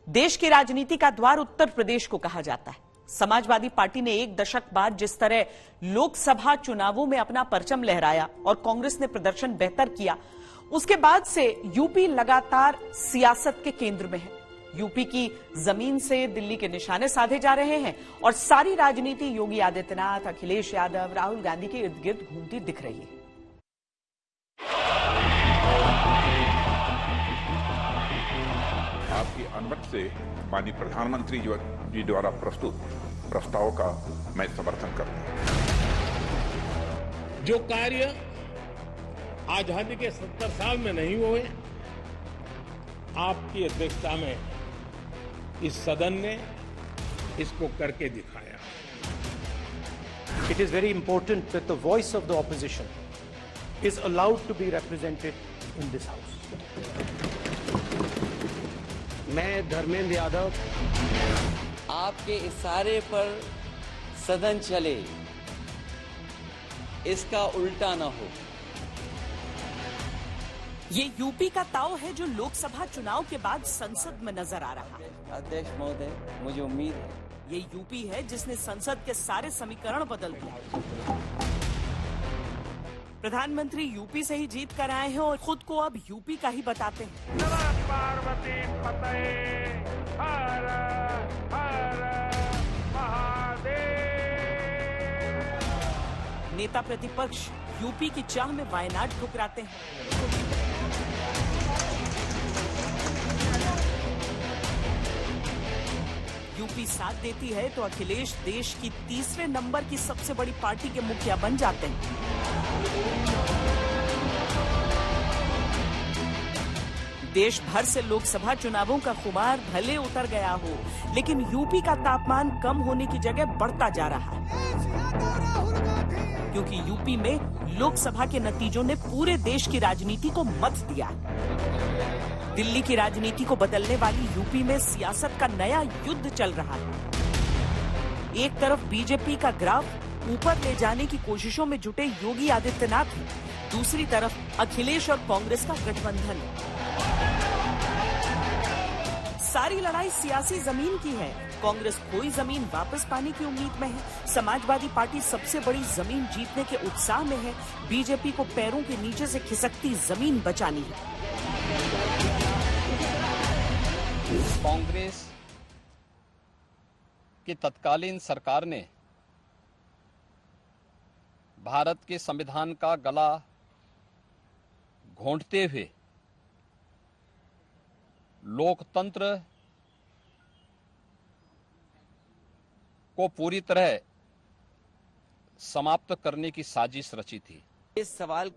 देश की राजनीति का द्वार उत्तर प्रदेश को कहा जाता है। समाजवादी पार्टी ने एक दशक बाद जिस तरह लोकसभा चुनावों में अपना परचम लहराया और कांग्रेस ने प्रदर्शन बेहतर किया, उसके बाद से यूपी लगातार सियासत के केंद्र में है। यूपी की जमीन से दिल्ली के निशाने साधे जा रहे हैं और सारी राजनीति योगी आदित्यनाथ, अखिलेश यादव, राहुल गांधी के इर्द गिर्द घूमती दिख रही है। आपकी अनुमति से माननीय प्रधानमंत्री जी द्वारा प्रस्तुत प्रस्ताव का मैं समर्थन करता हूं। जो कार्य आजादी के 70 साल में नहीं हुए, आपकी अध्यक्षता में इस सदन ने इसको करके दिखाया। It is very important that the voice of the opposition is allowed to be represented in this house. मैं धर्मेंद्र यादव आपके इशारे पर सदन चले, इसका उल्टा न हो। ये यूपी का ताव है जो लोकसभा चुनाव के बाद संसद में नजर आ रहा है। अध्यक्ष महोदय, मुझे उम्मीद है ये यूपी है जिसने संसद के सारे समीकरण बदल दिए। प्रधानमंत्री यूपी से ही जीत कर आए हैं और खुद को अब यूपी का ही बताते हैं। पार्वती पतये हर हर महादेव। नेता प्रतिपक्ष यूपी की चाह में वायनाड ठुकराते हैं। यूपी साथ देती है तो अखिलेश देश की तीसरे नंबर की सबसे बड़ी पार्टी के मुखिया बन जाते हैं। देश भर से लोकसभा चुनावों का खुमार भले उतर गया हो, लेकिन यूपी का तापमान कम होने की जगह बढ़ता जा रहा है, क्योंकि यूपी में लोकसभा के नतीजों ने पूरे देश की राजनीति को मत दिया। दिल्ली की राजनीति को बदलने वाली यूपी में सियासत का नया युद्ध चल रहा है। एक तरफ बीजेपी का ग्राफ ऊपर ले जाने की कोशिशों में जुटे योगी आदित्यनाथ हैं, दूसरी तरफ अखिलेश और कांग्रेस का गठबंधन। सारी लड़ाई सियासी जमीन की है। कांग्रेस कोई जमीन वापस पाने की उम्मीद में है, समाजवादी पार्टी सबसे बड़ी जमीन जीतने के उत्साह में है, बीजेपी को पैरों के नीचे से खिसकती जमीन बचानी है। कांग्रेस की तत्कालीन सरकार ने भारत के संविधान का गला घोंटते हुए लोकतंत्र को पूरी तरह समाप्त करने की साजिश रची थी। इस सवाल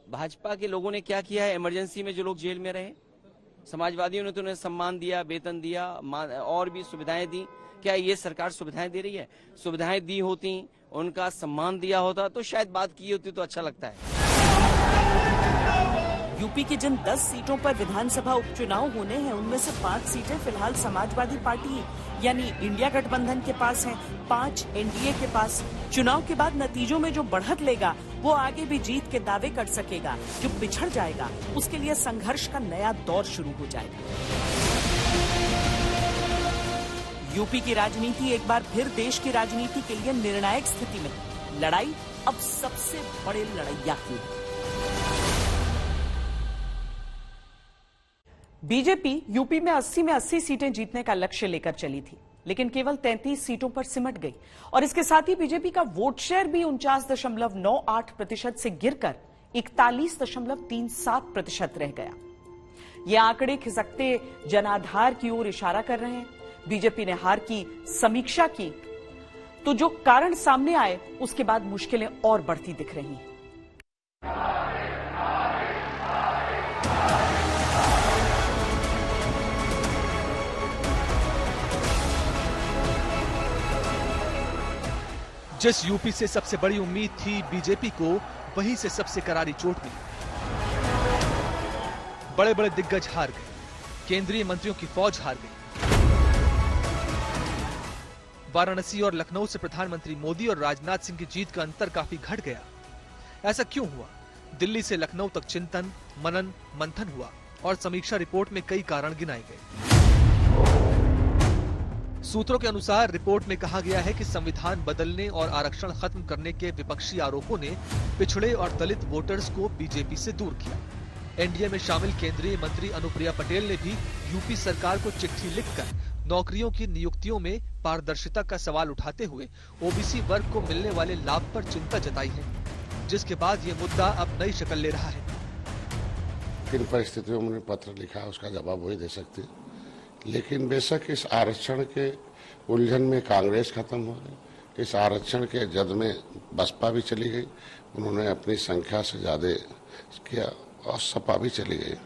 भाजपा के लोगों ने क्या किया है? इमरजेंसी में जो लोग जेल में रहे, समाजवादियों ने तो उन्हें सम्मान दिया, वेतन दिया और भी सुविधाएं दी। क्या ये सरकार सुविधाएं दे रही है? सुविधाएं दी होती, उनका सम्मान दिया होता तो शायद बात की होती तो अच्छा लगता है। यूपी की जिन 10 सीटों पर विधानसभा उपचुनाव होने हैं, उनमें से 5 सीटें फिलहाल समाजवादी पार्टी यानी इंडिया गठबंधन के पास हैं, 5 एनडीए के पास। चुनाव के बाद नतीजों में जो बढ़त लेगा वो आगे भी जीत के दावे कर सकेगा। जो पिछड़ जाएगा उसके लिए संघर्ष का नया दौर शुरू हो जाएगा। यूपी की राजनीति एक बार फिर देश की राजनीति के लिए निर्णायक स्थिति में। लड़ाई अब सबसे बड़े लड़ैया की है। बीजेपी यूपी में 80 में 80 सीटें जीतने का लक्ष्य लेकर चली थी, लेकिन केवल 33 सीटों पर सिमट गई और इसके साथ ही बीजेपी का वोट शेयर भी 49.98% से गिरकर 41.37% रह गया। ये आंकड़े खिसकते जनाधार की ओर इशारा कर रहे हैं। बीजेपी ने हार की समीक्षा की तो जो कारण सामने आए उसके बाद मुश्किलें और बढ़ती दिख रही हैं। जिस यूपी से सबसे बड़ी उम्मीद थी बीजेपी को, वहीं से सबसे करारी चोट मिली। बड़े बड़े दिग्गज हार गए, केंद्रीय मंत्रियों की फौज हार गई। वाराणसी और लखनऊ से प्रधानमंत्री मोदी और राजनाथ सिंह की जीत का अंतर काफी घट गया। ऐसा क्यों हुआ? दिल्ली से लखनऊ तक चिंतन, मनन, मंथन हुआ और समीक्षा रिपोर्ट में कई कारण गिनाए गए। सूत्रों के अनुसार रिपोर्ट में कहा गया है कि संविधान बदलने और आरक्षण खत्म करने के विपक्षी आरोपों ने पिछड़े और दलित वोटर्स को बीजेपी से दूर किया। एनडीए में शामिल केंद्रीय मंत्री अनुप्रिया पटेल ने भी यूपी सरकार को चिट्ठी लिखकर नौकरियों की नियुक्तियों में पारदर्शिता का सवाल उठाते हुए ओबीसी वर्ग को मिलने वाले लाभ पर चिंता जताई है, जिसके बाद ये मुद्दा अब नई शक्ल ले रहा है। किन परिस्थितियों में पत्र लिखा उसका जवाब वही दे सकते, लेकिन बेशक इस आरक्षण के उलझन में कांग्रेस खत्म हो गई, इस आरक्षण के जद में बसपा भी चली गई, उन्होंने अपनी संख्या से ज्यादा किया और सपा भी चली गई।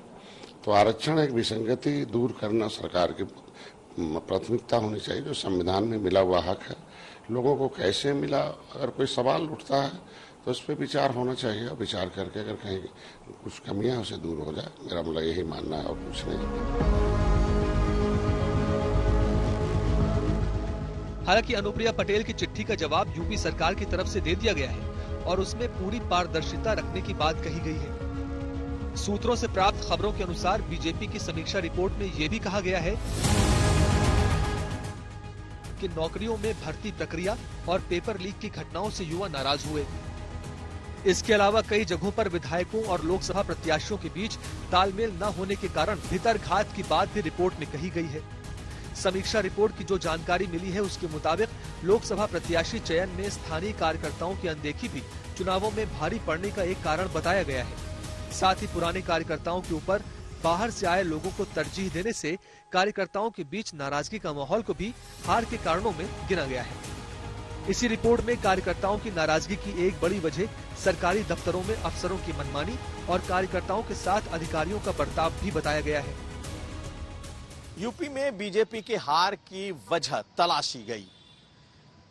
तो आरक्षण एक विसंगति दूर करना सरकार की प्राथमिकता होनी चाहिए। जो संविधान में मिला हुआ हक है, लोगों को कैसे मिला, अगर कोई सवाल उठता है तो उस पर विचार होना चाहिए। विचार करके अगर कहीं कुछ कमियां उसे दूर हो जाए, मेरा मतलब यही मानना है और कुछ नहीं। हालांकि अनुप्रिया पटेल की चिट्ठी का जवाब यूपी सरकार की तरफ से दे दिया गया है और उसमें पूरी पारदर्शिता रखने की बात कही गई है। सूत्रों से प्राप्त खबरों के अनुसार बीजेपी की समीक्षा रिपोर्ट में यह भी कहा गया है कि नौकरियों में भर्ती प्रक्रिया और पेपर लीक की घटनाओं से युवा नाराज हुए। इसके अलावा कई जगहों पर विधायकों और लोकसभा प्रत्याशियों के बीच तालमेल न होने के कारण भीतरघात की बात भी रिपोर्ट में कही गई है। समीक्षा रिपोर्ट की जो जानकारी मिली है उसके मुताबिक लोकसभा प्रत्याशी चयन में स्थानीय कार्यकर्ताओं की अनदेखी भी चुनावों में भारी पड़ने का एक कारण बताया गया है। साथ ही पुराने कार्यकर्ताओं के ऊपर बाहर से आए लोगों को तरजीह देने से कार्यकर्ताओं के बीच नाराजगी का माहौल को भी हार के कारणों में गिना गया है। इसी रिपोर्ट में कार्यकर्ताओं की नाराजगी की एक बड़ी वजह सरकारी दफ्तरों में अफसरों की मनमानी और कार्यकर्ताओं के साथ अधिकारियों का बर्ताव भी बताया गया है। यूपी में बीजेपी के हार की वजह तलाशी गई।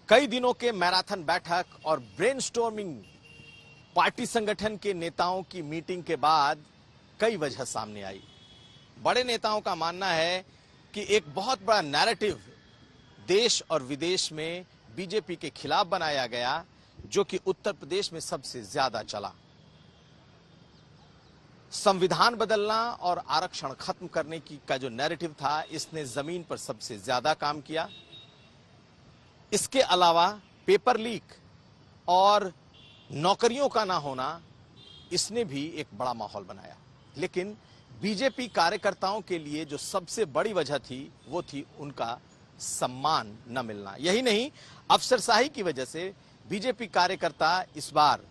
कई दिनों के मैराथन बैठक और ब्रेनस्टॉर्मिंग, पार्टी संगठन के नेताओं की मीटिंग के बाद कई वजह सामने आई। बड़े नेताओं का मानना है कि एक बहुत बड़ा नैरेटिव देश और विदेश में बीजेपी के खिलाफ बनाया गया, जो कि उत्तर प्रदेश में सबसे ज्यादा चला। संविधान बदलना और आरक्षण खत्म करने की का जो नैरेटिव था, इसने जमीन पर सबसे ज्यादा काम किया। इसके अलावा पेपर लीक और नौकरियों का ना होना, इसने भी एक बड़ा माहौल बनाया। लेकिन बीजेपी कार्यकर्ताओं के लिए जो सबसे बड़ी वजह थी, वो थी उनका सम्मान न मिलना। यही नहीं, अफसरशाही की वजह से बीजेपी कार्यकर्ता इस बार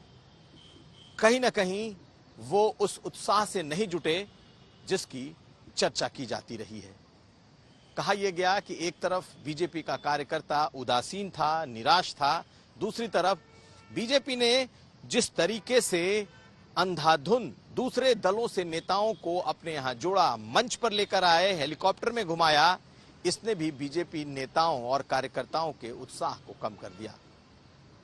कहीं ना कहीं वो उस उत्साह से नहीं जुटे जिसकी चर्चा की जाती रही है। कहा यह गया कि एक तरफ बीजेपी का कार्यकर्ता उदासीन था, निराश था, दूसरी तरफ बीजेपी ने जिस तरीके से अंधाधुंध दूसरे दलों से नेताओं को अपने यहां जोड़ा, मंच पर लेकर आए, हेलीकॉप्टर में घुमाया, इसने भी बीजेपी नेताओं और कार्यकर्ताओं के उत्साह को कम कर दिया।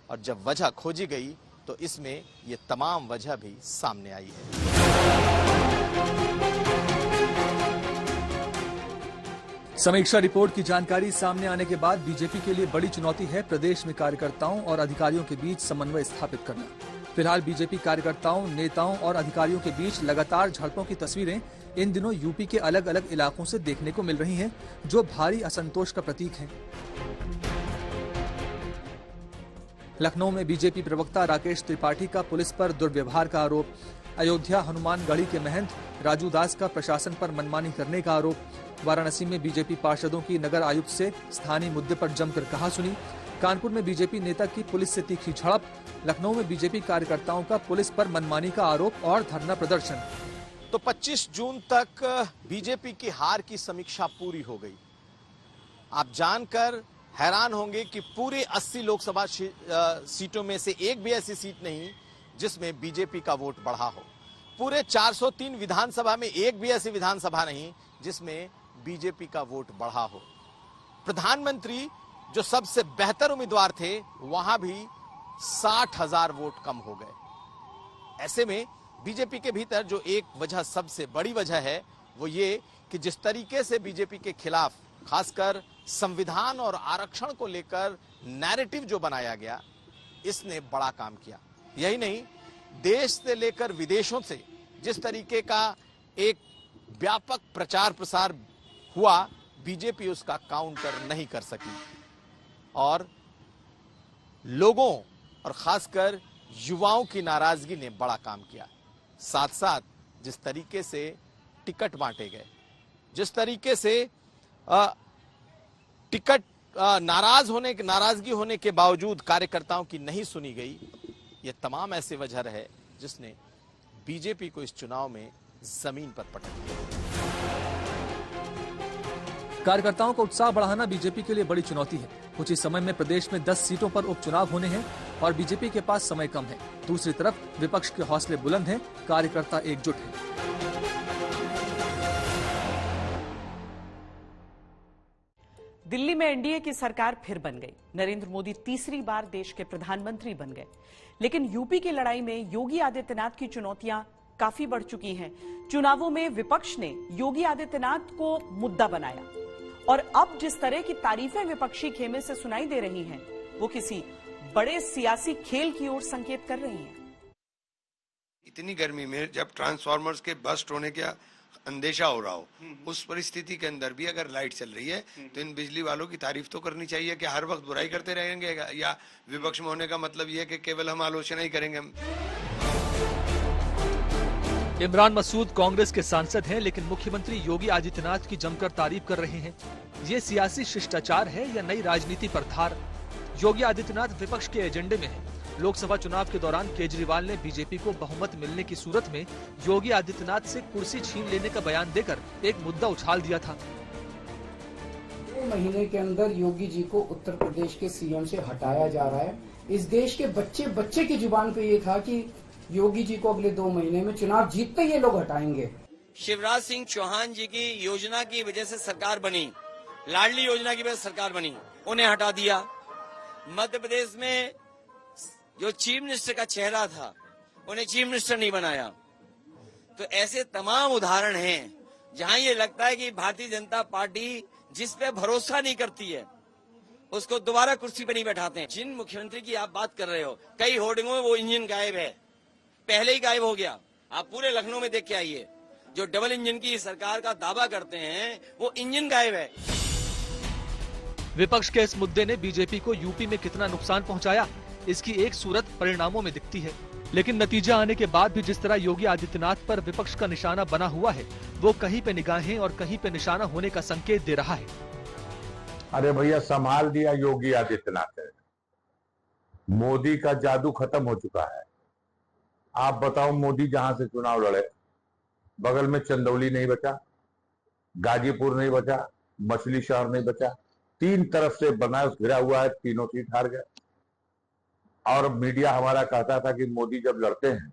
और जब वजह खोजी गई तो इसमें ये तमाम वजह भी सामने आई है। समीक्षा रिपोर्ट की जानकारी सामने आने के बाद बीजेपी के लिए बड़ी चुनौती है प्रदेश में कार्यकर्ताओं और अधिकारियों के बीच समन्वय स्थापित करना। फिलहाल बीजेपी कार्यकर्ताओं, नेताओं और अधिकारियों के बीच लगातार झड़पों की तस्वीरें इन दिनों यूपी के अलग अलग इलाकों से देखने को मिल रही हैं, जो भारी असंतोष का प्रतीक है। लखनऊ में बीजेपी प्रवक्ता राकेश त्रिपाठी का पुलिस पर दुर्व्यवहार का आरोप, अयोध्या हनुमानगढ़ी के महंत राजू दास का प्रशासन पर मनमानी करने का आरोप, वाराणसी में बीजेपी पार्षदों की नगर आयुक्त से स्थानीय मुद्दे पर जमकर कहासुनी, कानपुर में बीजेपी नेता की पुलिस से तीखी झड़प, लखनऊ में बीजेपी कार्यकर्ताओं का पुलिस पर मनमानी का आरोप और धरना प्रदर्शन। तो 25 जून तक बीजेपी की हार की समीक्षा पूरी हो गई। आप जानकर हैरान होंगे कि पूरे 80 लोकसभा सीटों में से एक भी ऐसी सीट नहीं जिसमें बीजेपी का वोट बढ़ा हो। पूरे 403 विधानसभा में एक भी ऐसी विधानसभा नहीं जिसमें बीजेपी का वोट बढ़ा हो। प्रधानमंत्री जो सबसे बेहतर उम्मीदवार थे, वहां भी 60,000 वोट कम हो गए। ऐसे में बीजेपी के भीतर जो एक वजह, सबसे बड़ी वजह है, वो ये कि जिस तरीके से बीजेपी के खिलाफ खासकर संविधान और आरक्षण को लेकर नैरेटिव जो बनाया गया, इसने बड़ा काम किया। यही नहीं, देश से लेकर विदेशों से जिस तरीके का एक व्यापक प्रचार प्रसार हुआ बीजेपी उसका काउंटर नहीं कर सकी और लोगों और खासकर युवाओं की नाराजगी ने बड़ा काम किया। साथ साथ जिस तरीके से टिकट बांटे गए, जिस तरीके से टिकट नाराजगी होने के बावजूद कार्यकर्ताओं की नहीं सुनी गई, ये तमाम ऐसे वजह रहे जिसने बीजेपी को इस चुनाव में जमीन पर पटक दिया। कार्यकर्ताओं का उत्साह बढ़ाना बीजेपी के लिए बड़ी चुनौती है। कुछ ही समय में प्रदेश में 10 सीटों पर उपचुनाव होने हैं और बीजेपी के पास समय कम है। दूसरी तरफ विपक्ष के हौसले बुलंद हैं, कार्यकर्ता एकजुट हैं। दिल्ली में एनडीए की सरकार फिर बन गई। नरेंद्र मोदी तीसरी बार देश के प्रधानमंत्री बन गए। लेकिन यूपी की लड़ाई में योगी आदित्यनाथ की चुनौतियां काफी बढ़ चुकी हैं। चुनावों में विपक्ष ने योगी आदित्यनाथ को मुद्दा बनाया और अब जिस तरह की तारीफें विपक्षी खेमे से सुनाई दे रही हैं, वो किसी बड़े सियासी खेल की ओर संकेत कर रही हैं। इतनी गर्मी में जब ट्रांसफार्मर्स के बस्ट होने का अंदेशा हो रहा हो, उस परिस्थिति के अंदर भी अगर लाइट चल रही है तो इन बिजली वालों की तारीफ तो करनी चाहिए कि हर वक्त बुराई करते रहेंगे, या विपक्ष में होने का मतलब यह कि केवल हम आलोचना ही करेंगे। इमरान मसूद कांग्रेस के सांसद हैं, लेकिन मुख्यमंत्री योगी आदित्यनाथ की जमकर तारीफ कर रहे हैं। ये सियासी शिष्टाचार है या नई राजनीति पर धार? योगी आदित्यनाथ विपक्ष के एजेंडे में है। लोकसभा चुनाव के दौरान केजरीवाल ने बीजेपी को बहुमत मिलने की सूरत में योगी आदित्यनाथ से कुर्सी छीन लेने का बयान देकर एक मुद्दा उछाल दिया था। 2 महीने के अंदर योगी जी को उत्तर प्रदेश के सीएम से हटाया जा रहा है। इस देश के बच्चे की जुबान पे ये था कि योगी जी को अगले 2 महीने में चुनाव जीतते ये लोग हटाएंगे। शिवराज सिंह चौहान जी की योजना की वजह से सरकार बनी, लाडली योजना की वजह से सरकार बनी, उन्हें हटा दिया। मध्य प्रदेश में जो चीफ मिनिस्टर का चेहरा था, उन्हें चीफ मिनिस्टर नहीं बनाया। तो ऐसे तमाम उदाहरण हैं जहां ये लगता है कि भारतीय जनता पार्टी जिस पे भरोसा नहीं करती है उसको दोबारा कुर्सी पे नहीं बैठाते हैं। जिन मुख्यमंत्री की आप बात कर रहे हो, कई होर्डिंगों में वो इंजन गायब है, पहले ही गायब हो गया। आप पूरे लखनऊ में देख के आइए, जो डबल इंजन की सरकार का दावा करते हैं वो इंजन गायब है। विपक्ष के इस मुद्दे ने बीजेपी को यूपी में कितना नुकसान पहुंचाया, इसकी एक सूरत परिणामों में दिखती है। लेकिन नतीजा आने के बाद भी जिस तरह योगी आदित्यनाथ पर विपक्ष का निशाना बना हुआ है, वो कहीं पे निगाहें और कहीं पे निशाना होने का संकेत दे रहा है। अरे भैया, संभाल दिया योगी आदित्यनाथ है। मोदी का जादू खत्म हो चुका है। आप बताओ, मोदी जहां से चुनाव लड़े, बगल में चंदौली नहीं बचा, गाजीपुर नहीं बचा, मछली शहर नहीं बचा, 3 तरफ से बनारस घिरा हुआ है, तीनों सीट हार गए। और मीडिया हमारा कहता था कि मोदी जब लड़ते हैं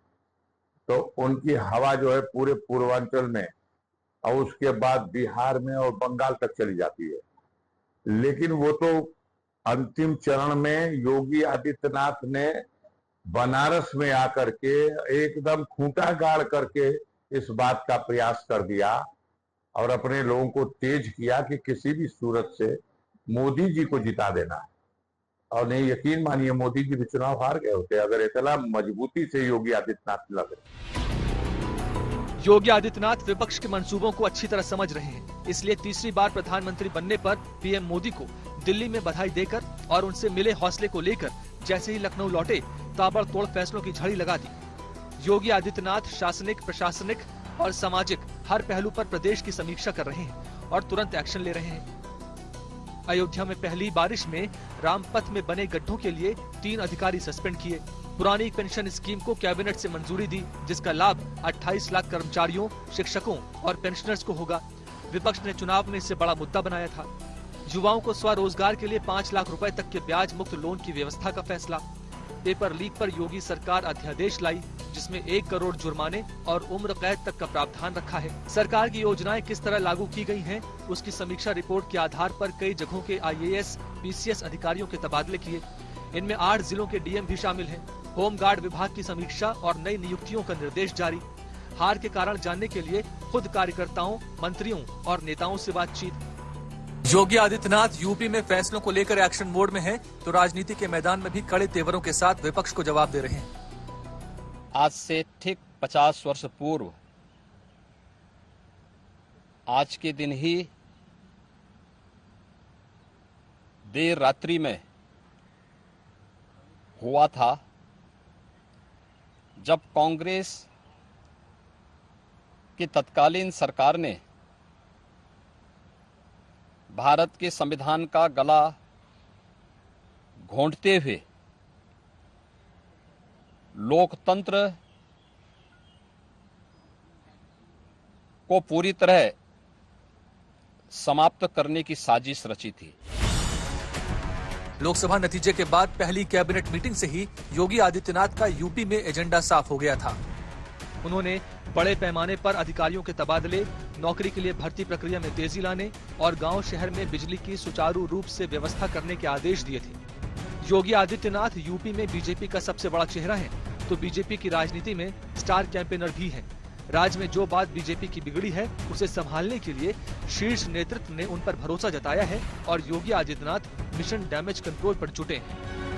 तो उनकी हवा जो है पूरे पूर्वांचल में और उसके बाद बिहार में और बंगाल तक चली जाती है। लेकिन वो तो अंतिम चरण में योगी आदित्यनाथ ने बनारस में आकर के एकदम खूंटा गाड़ करके इस बात का प्रयास कर दिया और अपने लोगों को तेज किया कि किसी भी सूरत से मोदी जी को जिता देना है। और नहीं, यकीन मानिए, मोदी जी भी चुनाव हार गए होते अगर इतना मजबूती से योगी आदित्यनाथ लड़े। योगी आदित्यनाथ विपक्ष के मंसूबों को अच्छी तरह समझ रहे हैं, इसलिए तीसरी बार प्रधानमंत्री बनने पर पीएम मोदी को दिल्ली में बधाई देकर और उनसे मिले हौसले को लेकर जैसे ही लखनऊ लौटे, ताबड़तोड़ फैसलों की झड़ी लगा दी। योगी आदित्यनाथ शासनिक, प्रशासनिक और सामाजिक हर पहलू पर प्रदेश की समीक्षा कर रहे हैं और तुरंत एक्शन ले रहे हैं। अयोध्या में पहली बारिश में रामपथ में बने गड्ढों के लिए 3 अधिकारी सस्पेंड किए। पुरानी पेंशन स्कीम को कैबिनेट से मंजूरी दी, जिसका लाभ 28 लाख कर्मचारियों, शिक्षकों और पेंशनर्स को होगा। विपक्ष ने चुनाव में इसे बड़ा मुद्दा बनाया था। युवाओं को स्वरोजगार के लिए 5 लाख रुपए तक के ब्याज मुक्त लोन की व्यवस्था का फैसला। पेपर लीक पर योगी सरकार अध्यादेश लाई, जिसमें 1 करोड़ जुर्माने और उम्र कैद तक का प्रावधान रखा है। सरकार की योजनाएं किस तरह लागू की गई हैं, उसकी समीक्षा रिपोर्ट के आधार पर कई जगहों के IAS, PCS अधिकारियों के तबादले किए। इनमें 8 जिलों के DM भी शामिल हैं। होमगार्ड विभाग की समीक्षा और नई नियुक्तियों का निर्देश जारी। हार के कारण जानने के लिए खुद कार्यकर्ताओं, मंत्रियों और नेताओं से बातचीत। योगी आदित्यनाथ यूपी में फैसलों को लेकर एक्शन मोड में हैं, तो राजनीति के मैदान में भी कड़े तेवरों के साथ विपक्ष को जवाब दे रहे हैं। आज से ठीक 50 वर्ष पूर्व आज के दिन ही देर रात्रि में हुआ था, जब कांग्रेस की तत्कालीन सरकार ने भारत के संविधान का गला घोंटते हुए लोकतंत्र को पूरी तरह समाप्त करने की साजिश रची थी। लोकसभा नतीजे के बाद पहली कैबिनेट मीटिंग से ही योगी आदित्यनाथ का यूपी में एजेंडा साफ हो गया था। उन्होंने बड़े पैमाने पर अधिकारियों के तबादले, नौकरी के लिए भर्ती प्रक्रिया में तेजी लाने और गांव शहर में बिजली की सुचारू रूप से व्यवस्था करने के आदेश दिए थे। योगी आदित्यनाथ यूपी में बीजेपी का सबसे बड़ा चेहरा है, तो बीजेपी की राजनीति में स्टार कैंपेनर भी है। राज्य में जो बात बीजेपी की बिगड़ी है, उसे संभालने के लिए शीर्ष नेतृत्व ने उन पर भरोसा जताया है और Yogi Adityanath mission damage control पर जुटे हैं।